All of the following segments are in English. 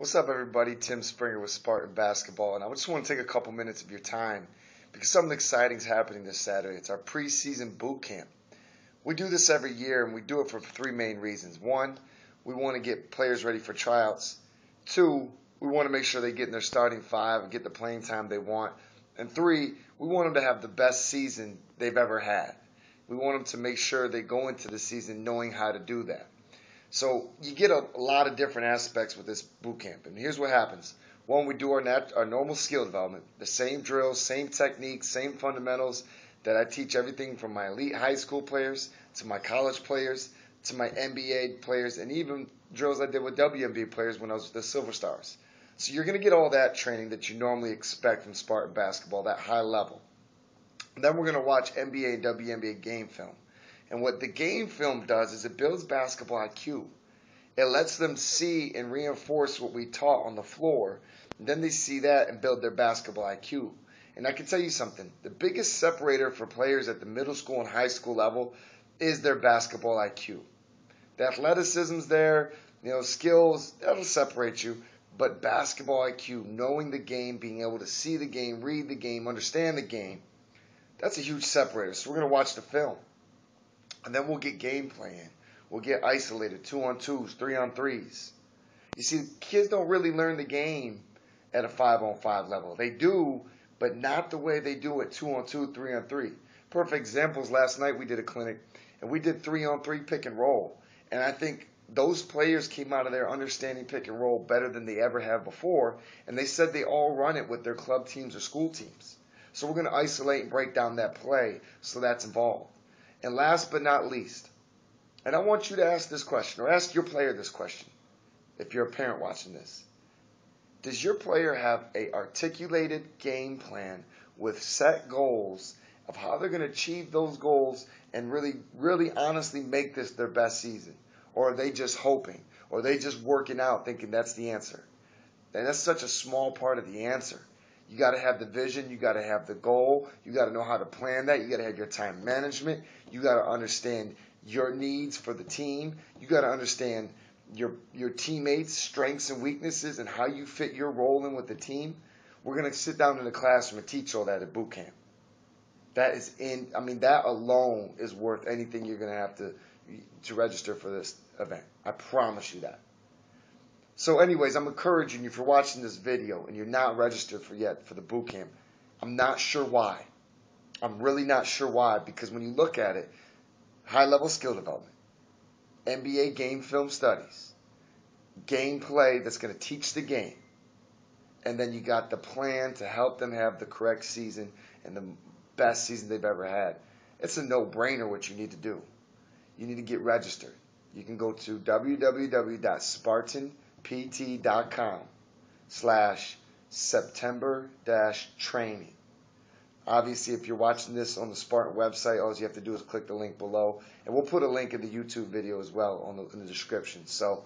What's up, everybody? Tim Springer with Spartan Basketball, and I just want to take a couple minutes of your time because something exciting is happening this Saturday. It's our preseason boot camp. We do this every year, and we do it for three main reasons. One, we want to get players ready for tryouts. Two, we want to make sure they get in their starting five and get the playing time they want. And three, we want them to have the best season they've ever had. We want them to make sure they go into the season knowing how to do that. So you get a lot of different aspects with this boot camp. And here's what happens. One, we do our normal skill development, the same drills, same techniques, same fundamentals that I teach everything from my elite high school players to my college players to my NBA players, and even drills I did with WNBA players when I was with the Silver Stars. So you're going to get all that training that you normally expect from Spartan basketball, that high level. And then we're going to watch NBA and WNBA game film. And what the game film does is it builds basketball IQ. It lets them see and reinforce what we taught on the floor. And then they see that and build their basketball IQ. And I can tell you something. The biggest separator for players at the middle school and high school level is their basketball IQ. The athleticism's there, skills, that'll separate you. But basketball IQ, knowing the game, being able to see the game, read the game, understand the game, that's a huge separator. So we're going to watch the film. And then we'll get gameplay in. We'll get isolated, 2-on-2s, 3-on-3s. You see, kids don't really learn the game at a 5-on-5 level. They do, but not the way they do it 2-on-2, 3-on-3. Perfect examples, last night we did a clinic, and we did 3-on-3 pick and roll. And I think those players came out of there understanding pick and roll better than they ever have before, and they said they all run it with their club teams or school teams. So we're going to isolate and break down that play so that's involved. And last but not least, and I want you to ask this question, or ask your player this question, if you're a parent watching this. Does your player have an articulated game plan with set goals of how they're going to achieve those goals and really, really honestly make this their best season? Or are they just hoping? Or are they just working out thinking that's the answer? And that's such a small part of the answer. You got to have the vision. You got to have the goal. You got to know how to plan that. You got to have your time management. You got to understand your needs for the team. You got to understand your teammates' strengths and weaknesses and how you fit your role in with the team. We're going to sit down in the classroom and teach all that at boot camp. That alone is worth anything you're going to have to register for this event. I promise you that. So anyways, I'm encouraging you, if you're watching this video and you're not registered for the boot camp, I'm not sure why. I'm really not sure why, because when you look at it, high-level skill development, NBA game film studies, gameplay that's going to teach the game, and then you got the plan to help them have the correct season and the best season they've ever had. It's a no-brainer what you need to do. You need to get registered. You can go to www.spartanpt.com/September-training. Obviously, if you're watching this on the Spartan website, all you have to do is click the link below. And we'll put a link in the YouTube video as well in the description. So,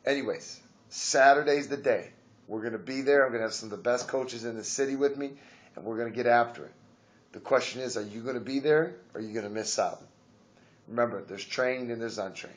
anyways, Saturday's the day. We're going to be there. I'm going to have some of the best coaches in the city with me, and we're going to get after it. The question is, are you going to be there or are you going to miss out? Remember, there's trained and there's untrained.